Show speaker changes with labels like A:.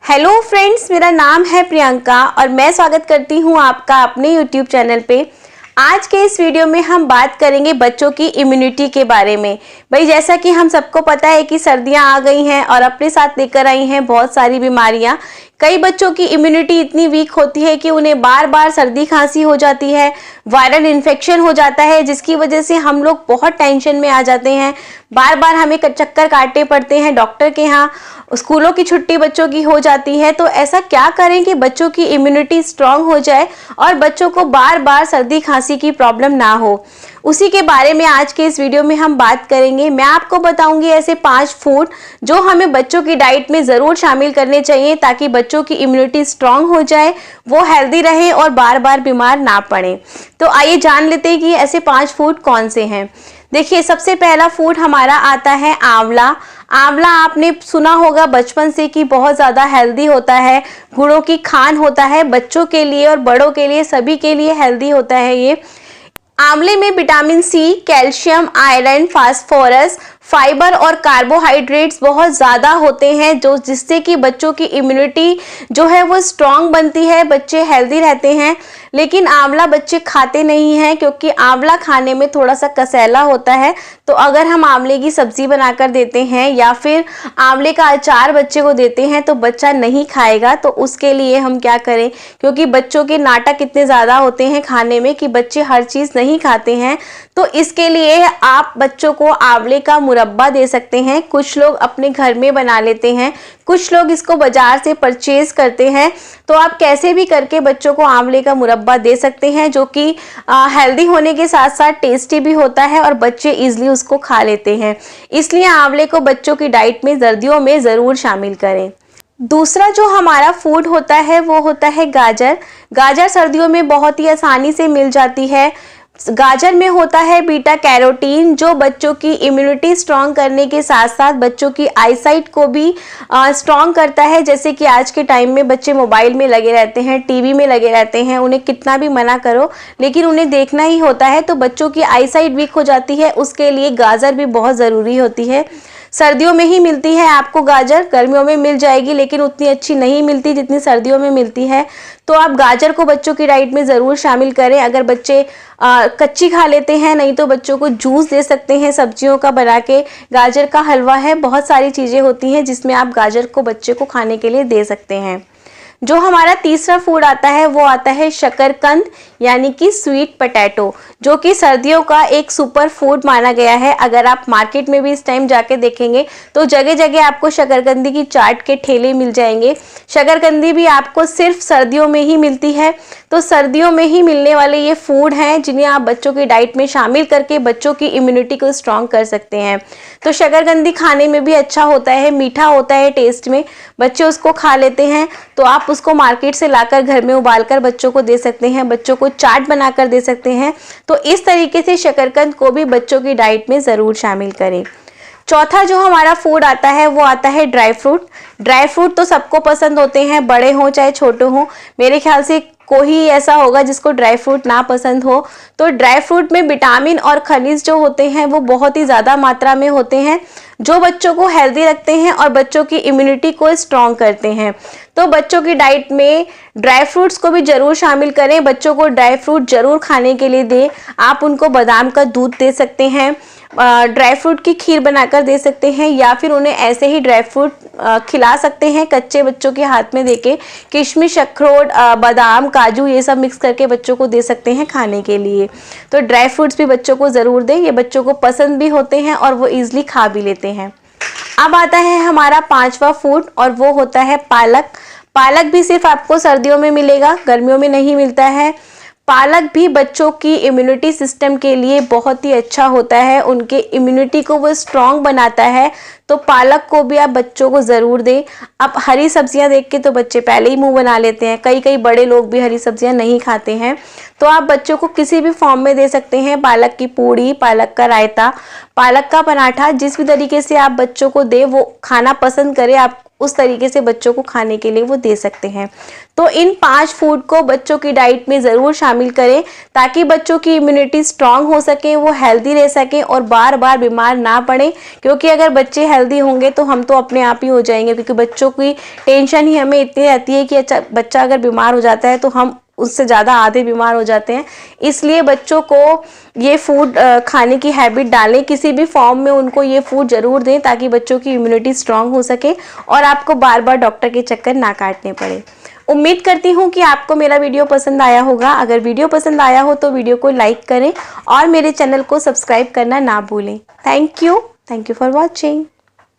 A: Hello friends, मेरा नाम है प्रियंका और मैं स्वागत करती हूँ आपका अपने यूट्यूब चैनल पे। आज के इस वीडियो में हम बात करेंगे बच्चों की इम्यूनिटी के बारे में। भाई जैसा कि हम सबको पता है कि सर्दियाँ आ गई हैं और अपने साथ लेकर आई हैं बहुत सारी बीमारियाँ। कई बच्चों की इम्यूनिटी इतनी वीक होती है कि उन्हें बार बार सर्दी खांसी हो जाती है, वायरल इन्फेक्शन हो जाता है, जिसकी वजह से हम लोग बहुत टेंशन में आ जाते हैं। बार बार हमें चक्कर काटने पड़ते हैं डॉक्टर के यहाँ। स्कूलों की छुट्टी बच्चों की हो जाती है। तो ऐसा क्या करें कि बच्चों की इम्यूनिटी स्ट्रांग हो जाए और बच्चों को बार बार सर्दी खांसी की प्रॉब्लम ना हो, उसी के बारे में आज के इस वीडियो में हम बात करेंगे। मैं आपको बताऊंगी ऐसे 5 फूड जो हमें बच्चों की डाइट में ज़रूर शामिल करने चाहिए ताकि बच्चों की इम्यूनिटी स्ट्रांग हो जाए, वो हेल्दी रहे और बार बार बीमार ना पड़े। तो आइए जान लेते हैं कि ऐसे 5 फूड कौन से हैं। देखिए, सबसे पहला फूड हमारा आता है आंवला। आंवला आपने सुना होगा बचपन से कि बहुत ज़्यादा हेल्दी होता है, गुणों की खान होता है, बच्चों के लिए और बड़ों के लिए सभी के लिए हेल्दी होता है ये। आंवले में vitamin C, calcium, iron, phosphorus, fibre और कार्बोहाइड्रेट्स बहुत ज़्यादा होते हैं, जो जिससे कि बच्चों की इम्यूनिटी जो है वो स्ट्रांग बनती है, बच्चे हेल्दी रहते हैं। लेकिन आंवला बच्चे खाते नहीं हैं क्योंकि आंवला खाने में थोड़ा सा कसैला होता है। तो अगर हम आंवले की सब्ज़ी बनाकर देते हैं या फिर आंवले का अचार बच्चे को देते हैं तो बच्चा नहीं खाएगा। तो उसके लिए हम क्या करें, क्योंकि बच्चों के नाटक इतने ज़्यादा होते हैं खाने में कि बच्चे हर चीज़ नहीं खाते हैं। तो इसके लिए आप बच्चों को आंवले का मुरब्बा दे सकते हैं। कुछ लोग अपने घर में बना लेते हैं, कुछ लोग इसको बाजार से परचेज करते हैं। तो आप कैसे भी करके बच्चों को आंवले का मुरब्बा दे सकते हैं, जो कि हेल्दी होने के साथ साथ टेस्टी भी होता है और बच्चे इजीली उसको खा लेते हैं। इसलिए आंवले को बच्चों की डाइट में सर्दियों में ज़रूर शामिल करें। दूसरा जो हमारा फूड होता है वो होता है गाजर। गाजर सर्दियों में बहुत ही आसानी से मिल जाती है। गाजर में होता है बीटा कैरोटीन, जो बच्चों की इम्यूनिटी स्ट्रांग करने के साथ साथ बच्चों की आईसाइट को भी स्ट्रांग करता है। जैसे कि आज के टाइम में बच्चे मोबाइल में लगे रहते हैं, टीवी में लगे रहते हैं, उन्हें कितना भी मना करो लेकिन उन्हें देखना ही होता है। तो बच्चों की आईसाइट वीक हो जाती है, उसके लिए गाजर भी बहुत ज़रूरी होती है। सर्दियों में ही मिलती है आपको गाजर, गर्मियों में मिल जाएगी लेकिन उतनी अच्छी नहीं मिलती जितनी सर्दियों में मिलती है। तो आप गाजर को बच्चों की डाइट में ज़रूर शामिल करें। अगर बच्चे कच्ची खा लेते हैं, नहीं तो बच्चों को जूस दे सकते हैं सब्जियों का बना के। गाजर का हलवा है, बहुत सारी चीज़ें होती हैं जिसमें आप गाजर को बच्चे को खाने के लिए दे सकते हैं। जो हमारा तीसरा फूड आता है वो आता है शकरकंद यानी कि स्वीट पोटैटो, जो कि सर्दियों का एक सुपर फूड माना गया है। अगर आप मार्केट में भी इस टाइम जाके देखेंगे तो जगह जगह आपको शकरकंदी की चाट के ठेले मिल जाएंगे। शकरकंदी भी आपको सिर्फ सर्दियों में ही मिलती है। तो सर्दियों में ही मिलने वाले ये फूड हैं जिन्हें आप बच्चों की डाइट में शामिल करके बच्चों की इम्यूनिटी को स्ट्रॉन्ग कर सकते हैं। तो शकरकंदी खाने में भी अच्छा होता है, मीठा होता है टेस्ट में, बच्चे उसको खा लेते हैं। तो आप उसको मार्केट से लाकर घर में उबालकर बच्चों को दे सकते हैं, बच्चों को चाट बनाकर दे सकते हैं। तो इस तरीके से शकरकंद को भी बच्चों की डाइट में ज़रूर शामिल करें। चौथा जो हमारा फूड आता है वो आता है ड्राई फ्रूट। ड्राई फ्रूट तो सबको पसंद होते हैं, बड़े हों चाहे छोटे हों। मेरे ख्याल से कोई ऐसा होगा जिसको ड्राई फ्रूट ना पसंद हो। तो ड्राई फ्रूट में विटामिन और खनिज जो होते हैं वो बहुत ही ज़्यादा मात्रा में होते हैं, जो बच्चों को हेल्दी रखते हैं और बच्चों की इम्यूनिटी को स्ट्रॉन्ग करते हैं। तो बच्चों की डाइट में ड्राई फ्रूट्स को भी ज़रूर शामिल करें, बच्चों को ड्राई फ्रूट ज़रूर खाने के लिए दें। आप उनको बादाम का दूध दे सकते हैं, ड्राई फ्रूट की खीर बनाकर दे सकते हैं, या फिर उन्हें ऐसे ही ड्राई फ्रूट खिला सकते हैं कच्चे बच्चों के हाथ में देके। किशमिश, अखरोट, बादाम, काजू ये सब मिक्स करके बच्चों को दे सकते हैं खाने के लिए। तो ड्राई फ्रूट्स भी बच्चों को ज़रूर दें, ये बच्चों को पसंद भी होते हैं और वो ईजिली खा भी लेते हैं। अब आता है हमारा 5वां फूड और वो होता है पालक। पालक भी सिर्फ आपको सर्दियों में मिलेगा, गर्मियों में नहीं मिलता है। पालक भी बच्चों की इम्यूनिटी सिस्टम के लिए बहुत ही अच्छा होता है, उनके इम्यूनिटी को वो स्ट्रॉन्ग बनाता है। तो पालक को भी आप बच्चों को ज़रूर दें। अब हरी सब्जियां देख के तो बच्चे पहले ही मुंह बना लेते हैं, कई बड़े लोग भी हरी सब्जियां नहीं खाते हैं। तो आप बच्चों को किसी भी फॉर्म में दे सकते हैं, पालक की पूड़ी, पालक का रायता, पालक का पराठा, जिस भी तरीके से आप बच्चों को दें वो खाना पसंद करें, आप उस तरीके से बच्चों को खाने के लिए वो दे सकते हैं। तो इन 5 फूड को बच्चों की डाइट में ज़रूर शामिल करें ताकि बच्चों की इम्यूनिटी स्ट्रांग हो सके, वो हेल्दी रह सकें और बार बार बीमार ना पड़ें। क्योंकि अगर बच्चे हेल्दी होंगे तो हम तो अपने आप ही हो जाएंगे, क्योंकि बच्चों की टेंशन ही हमें इतनी रहती है कि अच्छा बच्चा अगर बीमार हो जाता है तो हम उससे ज़्यादा आधे बीमार हो जाते हैं। इसलिए बच्चों को ये फूड खाने की हैबिट डालें, किसी भी फॉर्म में उनको ये फूड ज़रूर दें ताकि बच्चों की इम्यूनिटी स्ट्रांग हो सके और आपको बार बार डॉक्टर के चक्कर ना काटने पड़े। उम्मीद करती हूँ कि आपको मेरा वीडियो पसंद आया होगा। अगर वीडियो पसंद आया हो तो वीडियो को लाइक करें और मेरे चैनल को सब्सक्राइब करना ना भूलें। Thank you for watching.